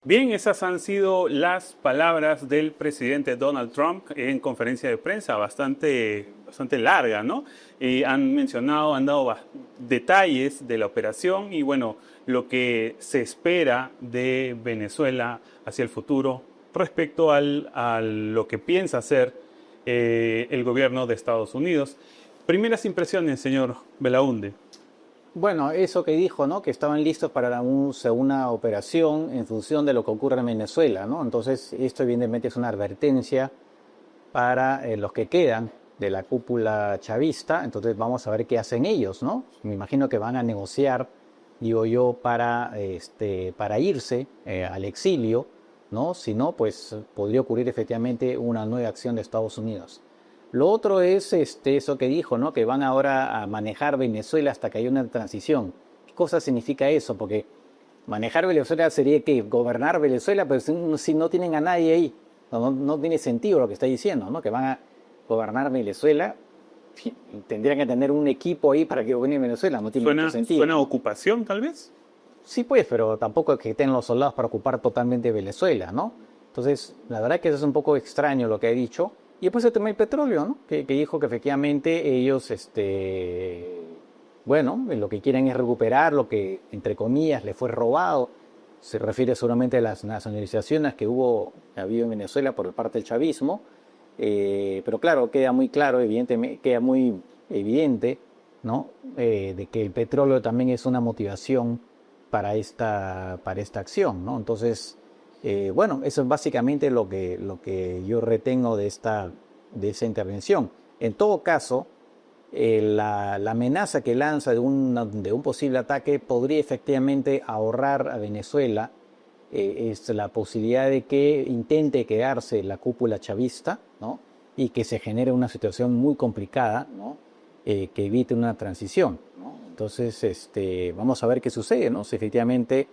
Bien, esas han sido las palabras del presidente Donald Trump en conferencia de prensa, bastante larga, ¿no? Han mencionado, han dado detalles de la operación y bueno, lo que se espera de Venezuela hacia el futuro respecto a lo que piensa hacer el gobierno de Estados Unidos. Primeras impresiones, señor Belaunde. Bueno, eso que dijo, ¿no? Que estaban listos para una operación en función de lo que ocurre en Venezuela, ¿no? Entonces, esto evidentemente es una advertencia para los que quedan de la cúpula chavista. Entonces, vamos a ver qué hacen ellos, ¿no? Me imagino que van a negociar, digo yo, para irse al exilio, ¿no? Si no, pues podría ocurrir efectivamente una nueva acción de Estados Unidos. Lo otro es eso que dijo, ¿no? Que van ahora a manejar Venezuela hasta que haya una transición. ¿Qué cosa significa eso? Porque manejar Venezuela sería que gobernar Venezuela, pero si no tienen a nadie ahí, no tiene sentido lo que está diciendo, ¿no? Que van a gobernar Venezuela, tendrían que tener un equipo ahí para que gobierne Venezuela, no tiene mucho sentido. ¿Suena a ocupación, tal vez? Sí, pues, pero tampoco es que estén los soldados para ocupar totalmente Venezuela, ¿no? Entonces, la verdad que eso es un poco extraño lo que ha dicho. Y después el tema del petróleo, ¿no? Que dijo que efectivamente ellos, bueno, lo que quieren es recuperar lo que, entre comillas, le fue robado. Se refiere seguramente a las nacionalizaciones que ha habido en Venezuela por parte del chavismo. Pero claro, queda muy claro, evidentemente, queda muy evidente, ¿no? De que el petróleo también es una motivación para esta acción, ¿no? Entonces, bueno, eso es básicamente lo que yo retengo de esa intervención. En todo caso, la amenaza que lanza de un posible ataque podría efectivamente ahorrar a Venezuela es la posibilidad de que intente quedarse la cúpula chavista, ¿no? Y que se genere una situación muy complicada, ¿no? Que evite una transición, ¿no? Entonces, vamos a ver qué sucede, ¿no? Si efectivamente,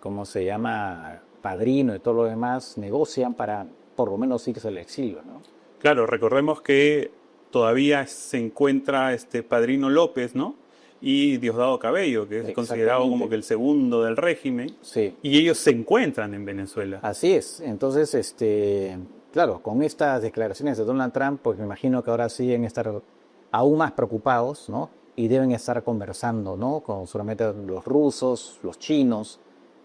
¿cómo se llama? Padrino y todo lo demás negocian para por lo menos irse al exilio, ¿no? Claro, recordemos que todavía se encuentra este Padrino López, ¿no? Y Diosdado Cabello, que es considerado como que el segundo del régimen, sí. Y ellos se encuentran en Venezuela. Así es. Entonces, claro, con estas declaraciones de Donald Trump, pues me imagino que ahora sí deben estar aún más preocupados, ¿no? Y deben estar conversando, ¿no? Con solamente los rusos, los chinos,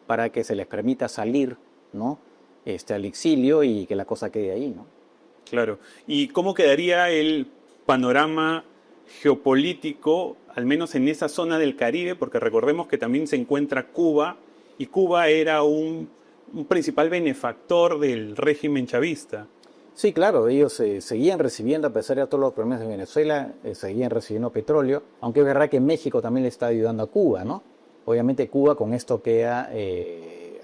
para que se les permita salir, ¿no? Al exilio y que la cosa quede ahí, ¿no? Claro. ¿Y cómo quedaría el panorama geopolítico, al menos en esa zona del Caribe? Porque recordemos que también se encuentra Cuba, y Cuba era un principal benefactor del régimen chavista. Sí, claro, ellos seguían recibiendo, a pesar de todos los problemas de Venezuela, seguían recibiendo petróleo, aunque es verdad que México también le está ayudando a Cuba, ¿no? Obviamente Cuba con esto queda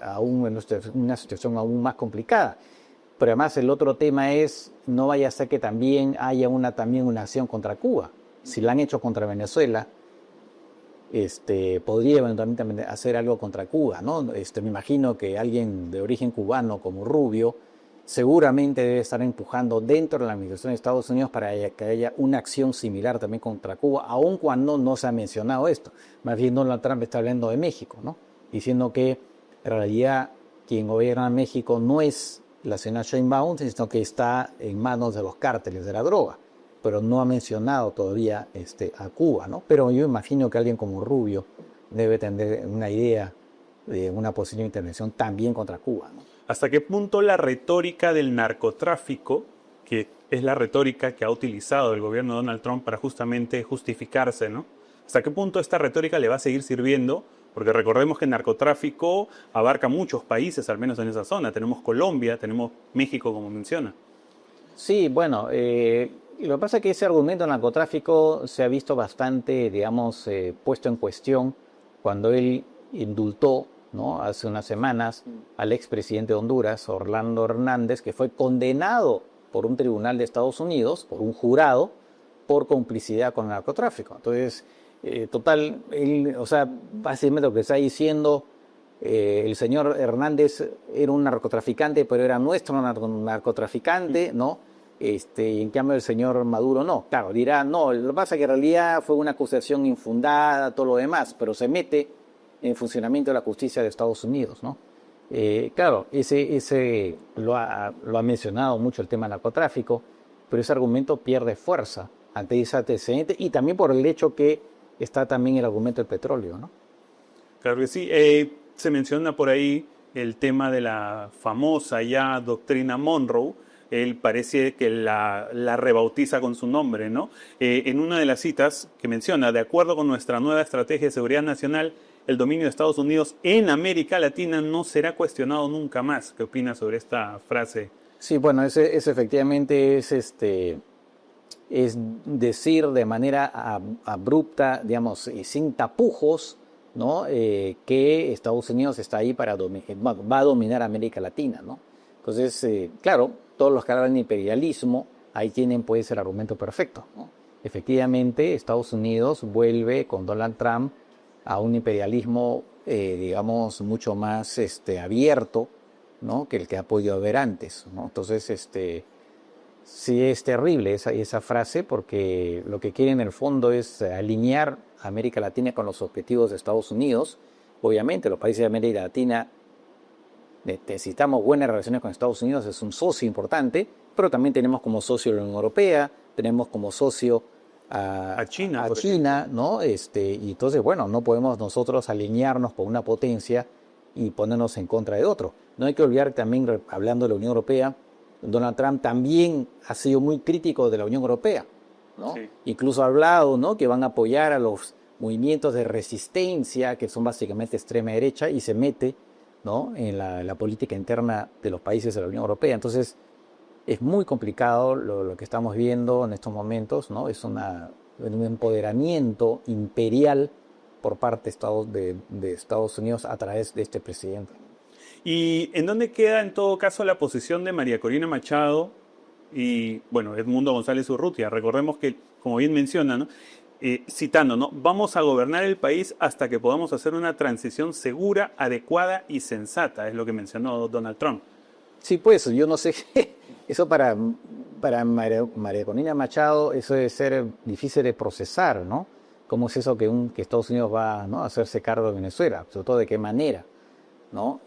aún en una situación aún más complicada. Pero además el otro tema es, no vaya a ser que también haya una acción contra Cuba. Si la han hecho contra Venezuela, podría eventualmente hacer algo contra Cuba, ¿no? Me imagino que alguien de origen cubano como Rubio seguramente debe estar empujando dentro de la administración de Estados Unidos para que haya una acción similar también contra Cuba, aun cuando no se ha mencionado esto. Más bien Donald Trump está hablando de México, ¿no? Diciendo que en realidad quien gobierna México no es la señora Sheinbaum, sino que está en manos de los cárteles de la droga, pero no ha mencionado todavía a Cuba, ¿no? Pero yo imagino que alguien como Rubio debe tener una idea de una posible intervención también contra Cuba, ¿no? ¿Hasta qué punto la retórica del narcotráfico, que es la retórica que ha utilizado el gobierno de Donald Trump para justamente justificarse, ¿no? ¿Hasta qué punto esta retórica le va a seguir sirviendo? Porque recordemos que el narcotráfico abarca muchos países, al menos en esa zona. Tenemos Colombia, tenemos México, como menciona. Sí, bueno, lo que pasa es que ese argumento del narcotráfico se ha visto bastante, digamos, puesto en cuestión cuando él indultó, ¿no? Hace unas semanas al expresidente de Honduras, Orlando Hernández, que fue condenado por un tribunal de Estados Unidos, por un jurado, por complicidad con el narcotráfico. Entonces, total, o sea, básicamente lo que está diciendo, el señor Hernández era un narcotraficante, pero era nuestro narcotraficante, ¿no? Y en cambio el señor Maduro no. Claro, dirá, no, lo que pasa es que en realidad fue una acusación infundada, todo lo demás, pero se mete en el funcionamiento de la justicia de Estados Unidos, ¿no? Claro, ese lo ha mencionado mucho el tema del narcotráfico, pero ese argumento pierde fuerza ante ese antecedente y también por el hecho que está también el argumento del petróleo, ¿no? Claro que sí. Se menciona por ahí el tema de la famosa ya doctrina Monroe. Él parece que la rebautiza con su nombre, ¿no? En una de las citas que menciona, de acuerdo con nuestra nueva estrategia de seguridad nacional, el dominio de Estados Unidos en América Latina no será cuestionado nunca más. ¿Qué opinas sobre esta frase? Sí, bueno, ese efectivamente es decir de manera abrupta, digamos, y sin tapujos, ¿no? Que Estados Unidos está ahí va a dominar América Latina, ¿no? Entonces, claro, todos los que hablan de imperialismo, ahí tienen pues el argumento perfecto, ¿no? Efectivamente, Estados Unidos vuelve con Donald Trump a un imperialismo, digamos, mucho más abierto, ¿no? Que el que ha podido haber antes, ¿no? Entonces, sí es terrible esa frase porque lo que quiere en el fondo es alinear a América Latina con los objetivos de Estados Unidos. Obviamente, los países de América Latina necesitamos buenas relaciones con Estados Unidos, es un socio importante, pero también tenemos como socio la Unión Europea, tenemos como socio a China, ¿no? Y entonces, bueno, no podemos nosotros alinearnos con una potencia y ponernos en contra de otro. No hay que olvidar también, hablando de la Unión Europea, Donald Trump también ha sido muy crítico de la Unión Europea, ¿no? Sí. Incluso ha hablado, ¿no?, que van a apoyar a los movimientos de resistencia, que son básicamente extrema derecha, y se mete, ¿no?, en la política interna de los países de la Unión Europea. Entonces, es muy complicado lo que estamos viendo en estos momentos, ¿no? Es un empoderamiento imperial por parte de Estados Unidos a través de este presidente. ¿Y en dónde queda en todo caso la posición de María Corina Machado y, bueno, Edmundo González Urrutia? Recordemos que, como bien menciona, ¿no?, citando, ¿no?, vamos a gobernar el país hasta que podamos hacer una transición segura, adecuada y sensata, es lo que mencionó Donald Trump. Sí, pues, yo no sé, eso para María Corina Machado, eso debe ser difícil de procesar, ¿no? ¿Cómo es eso que Estados Unidos va, ¿no?, a hacerse cargo de Venezuela? Sobre todo, ¿de qué manera? ¿No?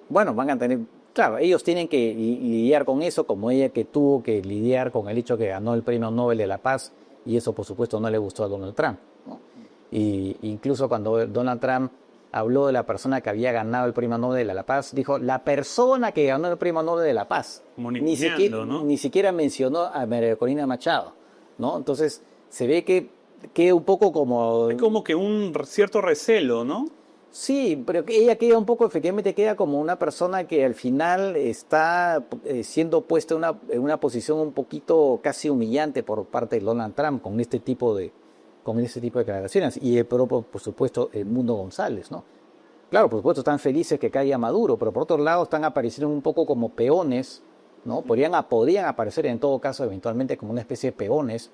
Bueno, van a tener, claro, ellos tienen que lidiar con eso, como ella que tuvo que lidiar con el hecho que ganó el Premio Nobel de la Paz, y eso por supuesto no le gustó a Donald Trump, ¿no? Y incluso cuando Donald Trump habló de la persona que había ganado el Premio Nobel de la Paz, dijo, la persona que ganó el Premio Nobel de la Paz, ni siquiera mencionó a María Corina Machado, ¿no? Entonces se ve que queda un poco como... Hay como que un cierto recelo, ¿no? Sí, pero ella queda un poco, efectivamente queda como una persona que al final está siendo puesta en una posición un poquito casi humillante por parte de Donald Trump con este tipo de declaraciones. Y el propio, por supuesto, Edmundo González, ¿no? Claro, por supuesto, están felices que caiga Maduro, pero por otro lado están apareciendo un poco como peones, ¿no? Podrían aparecer en todo caso eventualmente como una especie de peones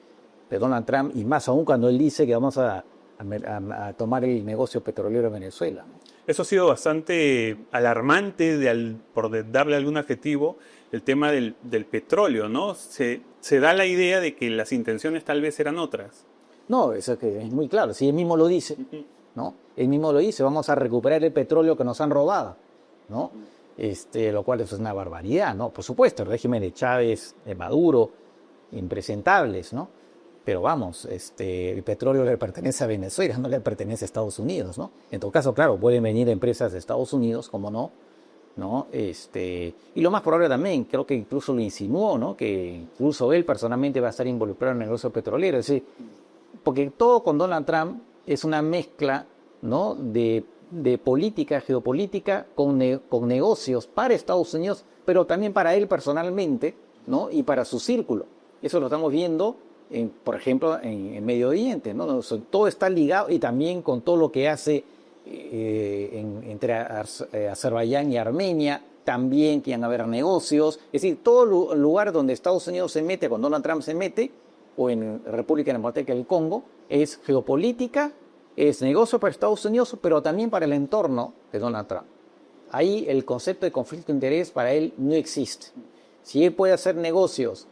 de Donald Trump, y más aún cuando él dice que vamos a tomar el negocio petrolero en Venezuela. Eso ha sido bastante alarmante, por darle algún adjetivo, el tema del petróleo, ¿no? Se da la idea de que las intenciones tal vez eran otras. No, eso es muy claro, si él mismo lo dice, ¿no? Él mismo lo dice, vamos a recuperar el petróleo que nos han robado, ¿no? Lo cual es una barbaridad, ¿no? Por supuesto, el régimen de Chávez, de Maduro, impresentables, ¿no? Pero vamos, el petróleo le pertenece a Venezuela, no le pertenece a Estados Unidos, ¿no? En todo caso, claro, pueden venir empresas de Estados Unidos, como no, ¿no? Y lo más probable también, creo que incluso lo insinuó, ¿no?, que incluso él personalmente va a estar involucrado en el negocio petrolero. Es decir, porque todo con Donald Trump es una mezcla, ¿no?, de política, geopolítica, con negocios para Estados Unidos, pero también para él personalmente, ¿no?, y para su círculo. Eso lo estamos viendo, por ejemplo, en Medio Oriente, ¿no? Todo está ligado, y también con todo lo que hace entre Azerbaiyán y Armenia, también quieren haber negocios. Es decir, todo lugar donde Estados Unidos se mete, cuando Donald Trump se mete, o en República Democrática del Congo, es geopolítica, es negocio para Estados Unidos, pero también para el entorno de Donald Trump. Ahí el concepto de conflicto de interés para él no existe. Si él puede hacer negocios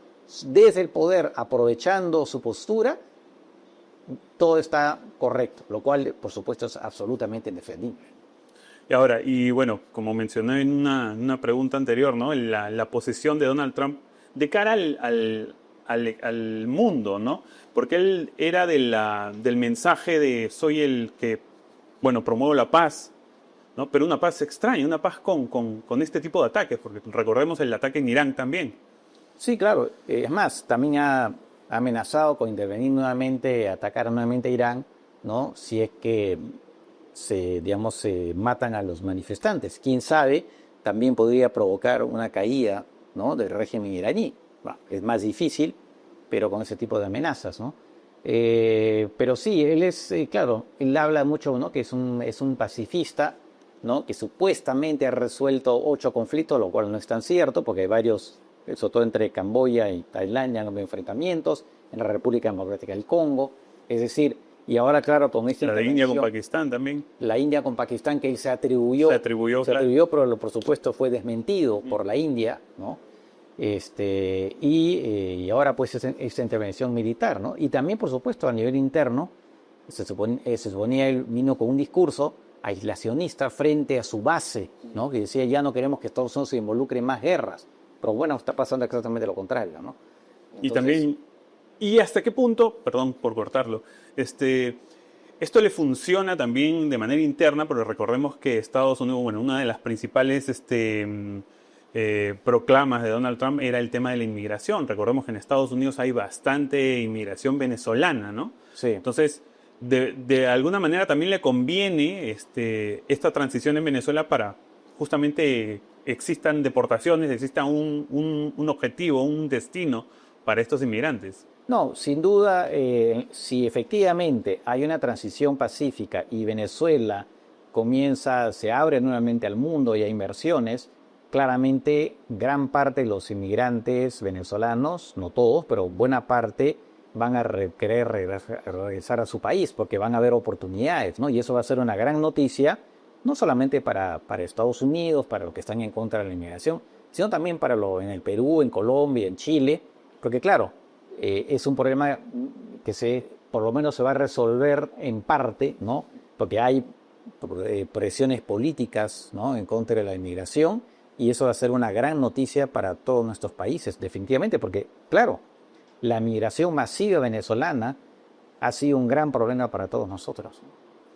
desde el poder, aprovechando su postura, todo está correcto, lo cual, por supuesto, es absolutamente indefendible. Y ahora, y bueno, como mencioné en una pregunta anterior, ¿no? La posición de Donald Trump de cara al mundo, ¿no? Porque él era del mensaje de soy el que, bueno, promuevo la paz, ¿no? Pero una paz extraña, una paz con este tipo de ataques, porque recordemos el ataque en Irán también. Sí, claro. Es más, también ha amenazado con intervenir nuevamente, atacar nuevamente a Irán, ¿no? Si es que digamos, se matan a los manifestantes. Quién sabe, también podría provocar una caída, ¿no?, del régimen iraní. Bueno, es más difícil, pero con ese tipo de amenazas, ¿no? Pero sí, él es, claro, él habla mucho, ¿no?, que es un pacifista, ¿no?, que supuestamente ha resuelto 8 conflictos, lo cual no es tan cierto, porque hay varios, sobre todo entre Camboya y Tailandia, han habido enfrentamientos, en la República Democrática del Congo, es decir, y ahora, claro, con esta La de India con intervención, Pakistán también. la India con Pakistán, que él se atribuyó, Claro. pero por supuesto fue desmentido por la India, ¿no? Y ahora pues esa intervención militar, ¿no? Y también, por supuesto, a nivel interno, se suponía él vino con un discurso aislacionista frente a su base, ¿no?, que decía ya no queremos que Estados Unidos se involucre en más guerras. Pero bueno, está pasando exactamente lo contrario, ¿no? Y Entonces, también, ¿y hasta qué punto, perdón por cortarlo, esto le funciona también de manera interna? Porque recordemos que Estados Unidos, bueno, una de las principales proclamas de Donald Trump era el tema de la inmigración. Recordemos que en Estados Unidos hay bastante inmigración venezolana, ¿no? sí. Entonces, de alguna manera también le conviene esta transición en Venezuela para justamente existan deportaciones, exista un objetivo, un destino para estos inmigrantes. No, sin duda, si efectivamente hay una transición pacífica y Venezuela se abre nuevamente al mundo y a inversiones, claramente gran parte de los inmigrantes venezolanos, no todos, pero buena parte, van a querer regresar a su país porque van a haber oportunidades, ¿no? Y eso va a ser una gran noticia, no solamente para Estados Unidos, para los que están en contra de la inmigración, sino también en el Perú, en Colombia, en Chile, porque claro, es un problema que por lo menos se va a resolver en parte, ¿no? Porque hay presiones políticas, ¿no?, en contra de la inmigración, y eso va a ser una gran noticia para todos nuestros países, definitivamente, porque, claro, la migración masiva venezolana ha sido un gran problema para todos nosotros.